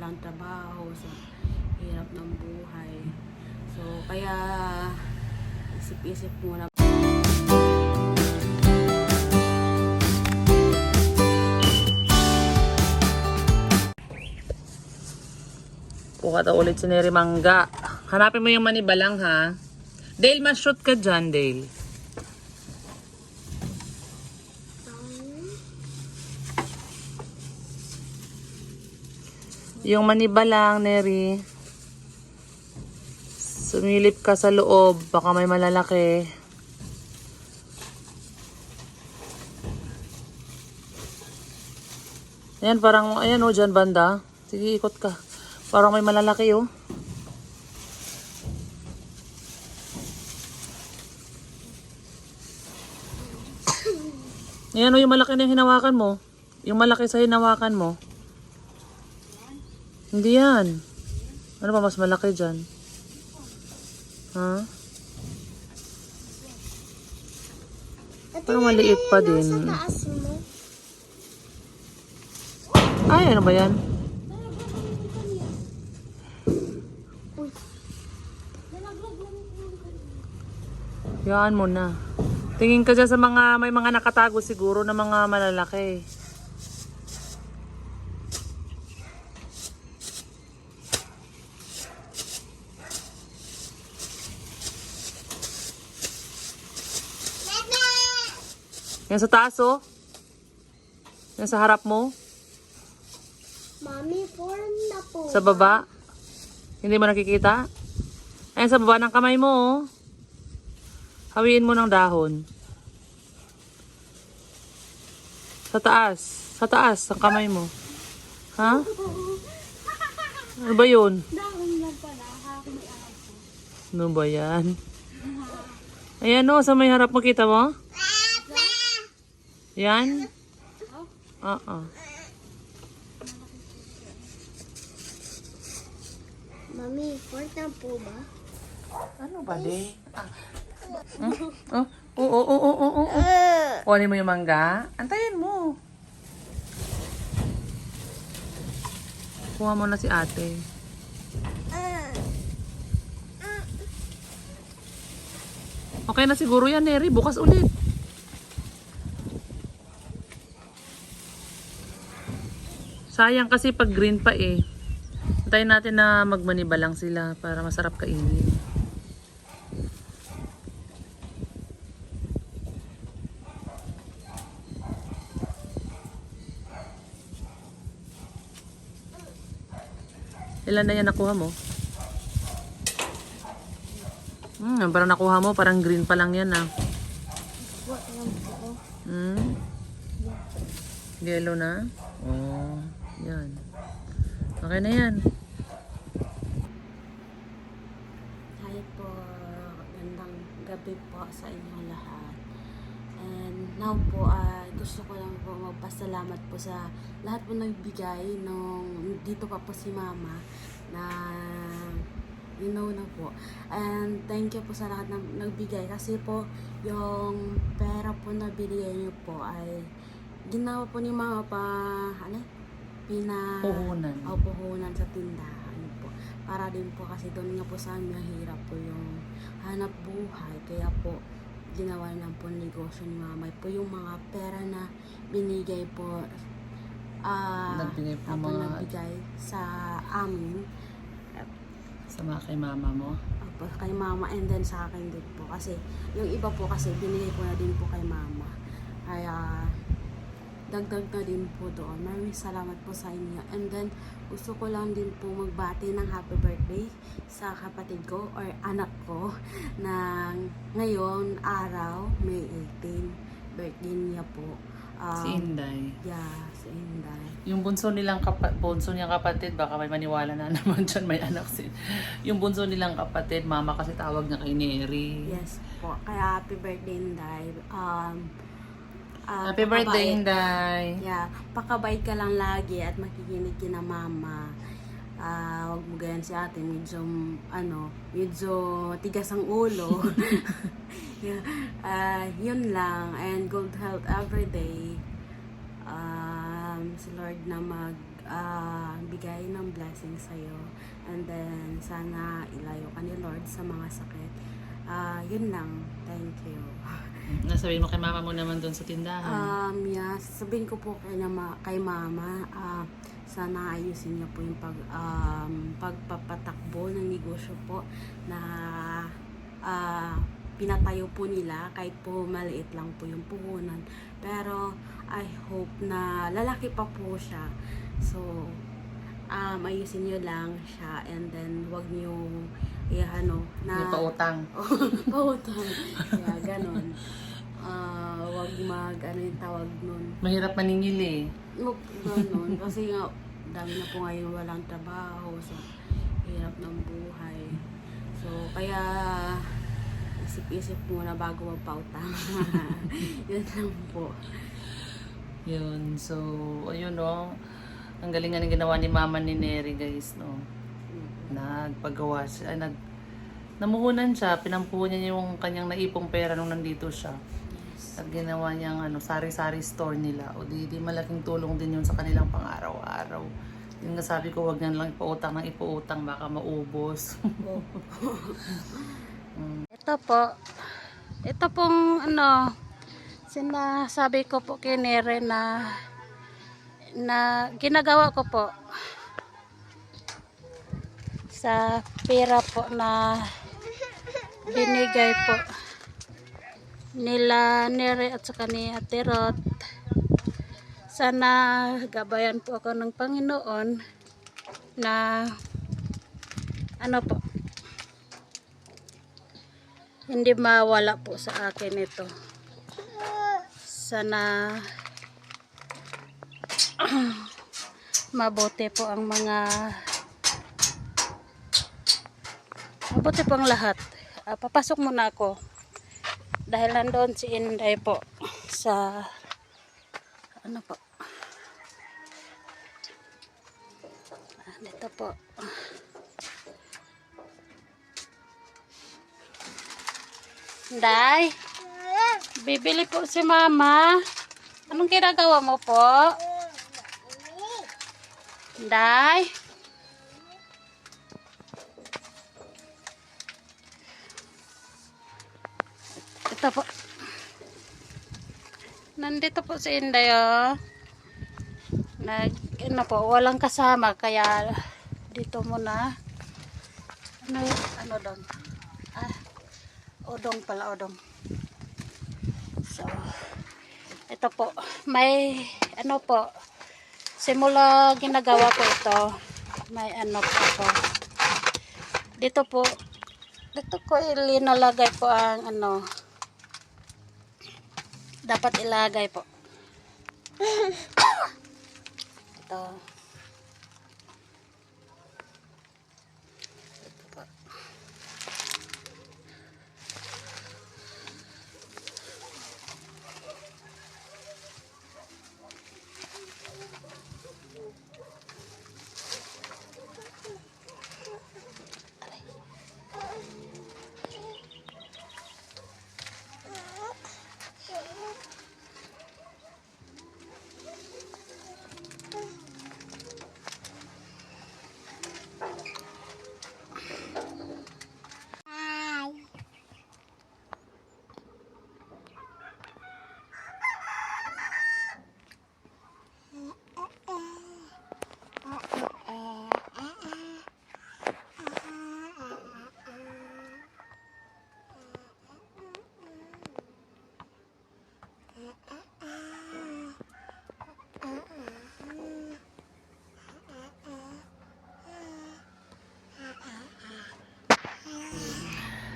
walang trabaho, sa hirap ng buhay. So, kaya isip-isip muna. Kuha daw ulit si Neri Mangga. Hanapin mo yung manibalang ha. Dale, mas shoot ka dyan, Dale. Yung manibalang, Neri. Sumilip ka sa loob. Baka may malalaki. Ayan, parang, ayan o, dyan banda. Sige, ikot ka. Parang may malalaki o. Ayan o, yung malaki na yung hinawakan mo. Yung malaki sa hinawakan mo. Hindi yan. Ano ba mas malaki dyan? Ha? Parang maliit pa din. Ay, ano ba yan? Yan mo na. Tingin ka dyan sa mga, may mga nakatago siguro na mga malalaki. Yan sa taas oh. Yan sa harap mo. Mami, form na po. Sa baba. Hindi mo nakikita? Ayan sa baba ng kamay mo oh. Hawiin mo ng dahon. Sa taas. Sa taas ng kamay mo. Ha? Ano ba yun? Dahon lang pala. Hawak may aso. Ano ba yan? Ayan o, sa may harap mo kita mo? Yan? Oo. Mami, form na po ba? Ano ba din? Oo. Kunin mo yung mangga. Antayin mo. Kuha mo na si ate. Okay na siguro yan, Neri. Bukas ulit. Sayang kasi pag green pa eh. Antayin natin na magmaniba lang sila para masarap kainin. Ilan na yan nakuha mo? Parang nakuha mo, parang green pa lang yan ah. Yellow na? Oh, yan. Okay na yan. Hi po, gandang gabi po sa inyong lahat. And now po, gusto ko lang po magpasalamat po sa lahat po nagbigay nung dito pa po si Mama na you know na po. And thank you po sa lahat ng nagbigay kasi po yung pera po na binigay niyo po ay ginawa po ni Mama Puhunan. puhunan sa tindahan po. Para din po kasi doon nga po sa amin mahirap po yung hanap buhay. Kaya po ginawa lang po negosyo ni Mama po yung mga pera na binigay po Nagbigay po mga nagbigay sa amin sa mga kay mama mo. kay Mama and then sa akin din po kasi yung iba po kasi binigay ko na din po kay Mama. Kaya dagdag na din po doon. Maraming salamat po sa inyo. And then, gusto ko lang din po magbati ng happy birthday sa kapatid ko or anak ko na ngayong araw, May 18. Birthday niya po. Si Inday. Yeah, si Inday. Yung bunso niyang kapatid, baka may maniwala na naman dyan, may anak sin. Yung bunso nilang kapatid, mama kasi tawag niya kay Neri. Yes po. Kaya happy birthday, Inday. Happy birthday, pakabait. Inday. Yeah, pakabait ka lang lagi at makikinig ka na Mama. Wag mo ganyan si ate, medyo tigas ang ulo. Yeah, yun lang, and good health every day. Si Lord na bigay ng blessing sa'yo. And then, sana ilayo ka ni Lord sa mga sakit. Yun lang. Thank you. Nasabihin mo kay mama mo naman doon sa tindahan. Yeah, sabihin ko po kay mama, sana ayusin niya po yung pagpapatakbo ng negosyo po na pinatayo po nila, kahit po maliit lang po yung puhunan. Pero I hope na lalaki pa po siya. So, ayusin niyo lang siya, and then wag niyo Hindi pa utang. pautang. Yeah, ganon. Wag yung tawag nun. Mahirap maningili. Ganon. Kasi nga, dami na po ngayon walang trabaho. So, hirap ng buhay. So, kaya, isip-isip muna bago magpautang. Yun lang po. Yun. So, ayun no. Ang galingan ng ginawa ni mama ni Neri, guys, no. Nagpagawa siya, namuhunan siya, pinampuhunan niya yung kanyang naipong pera nung nandito siya. At ginawa niyang sari-sari store nila. O di malaking tulong din yun sa kanilang pang-araw-araw. Yung nga sabi ko, wag na lang ipautang ng ipautang, baka maubos. Ito pong sinasabi ko po kay Nere na ginagawa ko po sa pera po na binigay po nila Nere at saka ni Ate Rod. Sana gabayan po ako ng Panginoon na po, hindi mawala po sa akin ito. Sana mabuti po ang lahat. Papasok muna ako dahil nandoon si Inday po sa po. Dito po. Inday, bibili po si Mama. Anong ginagawa mo po? Inday? Ito po. Nandito po si Inday, oh. Walang kasama, kaya dito muna. Ano doon? Odong pala, odong. So, ito po. May, po. Simula ginagawa ko ito. May po ako. Dito po. Dito ko ilinalagay po ang dapat ilagay po. Ito. Ito po.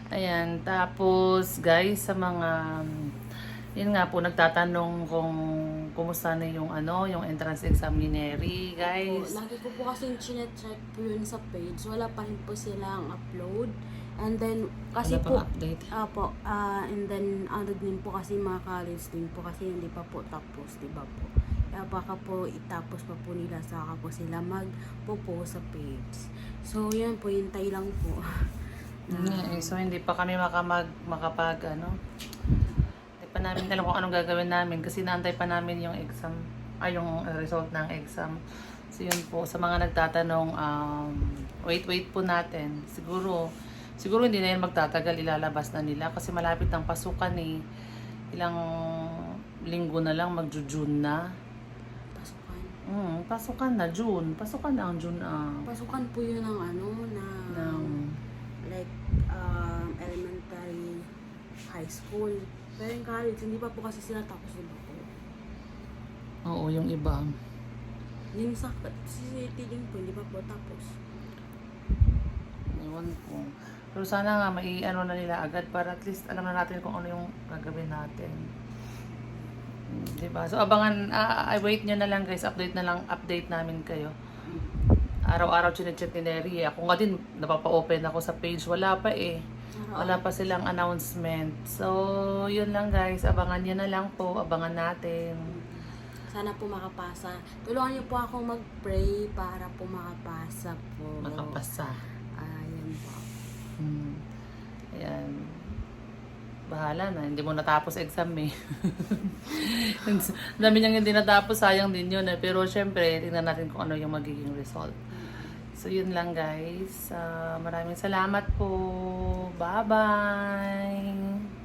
Ayan, tapos guys, sa mga yun nga po, nagtatanong kung kumusta na yung yung entrance exam ni Neri, guys. Lagi ko po kasi chinecheck po yun sa page. Wala pa rin po silang upload. And then, kasi Wala po, pang update. and then, din po kasi mga college din po kasi hindi pa po tapos, diba po? Kaya baka po itapos pa po nila, saka po sila magpo-post sa page. So, yan po, hintay lang po. So, hindi pa kami makapag, hindi pa namin alam kung anong gagawin namin kasi naantay pa namin yung exam, yung result ng exam. So yun po, sa mga nagtatanong, wait po natin. Siguro hindi na yan magtatagal, ilalabas na nila kasi malapit ang pasukan eh. Ilang linggo na lang, magjo-June na. Pasukan. Pasukan na, June. Pasukan na ang June. Pasukan po yun ng Ng, like elementary, high school. Pero yung college, hindi pa po kasi sila tapos diba po. oo, yung iba. Yung sa din po, hindi pa po tapos. Ewan ko. Pero sana nga may ano na nila agad para at least alam na natin kung ano yung gagawin natin. Diba? So abangan, wait nyo na lang guys, update namin kayo. Araw-araw chinecheck ni Neri. Ako nga din, napapa-open ako sa page. Wala pa eh. Wala pa silang announcement. So, yun lang guys. Abangan nyo na lang po. Abangan natin. Sana po makapasa. Tulungan niyo po ako mag-pray para po makapasa po. Makapasa. Ayan po. Ayan. Bahala na. Hindi mo natapos exam eh. Ang dami niyang hindi natapos. Sayang din yun eh. Pero syempre, tingnan natin kung ano yung magiging result. So, yun lang guys. Maraming salamat po. Bye-bye!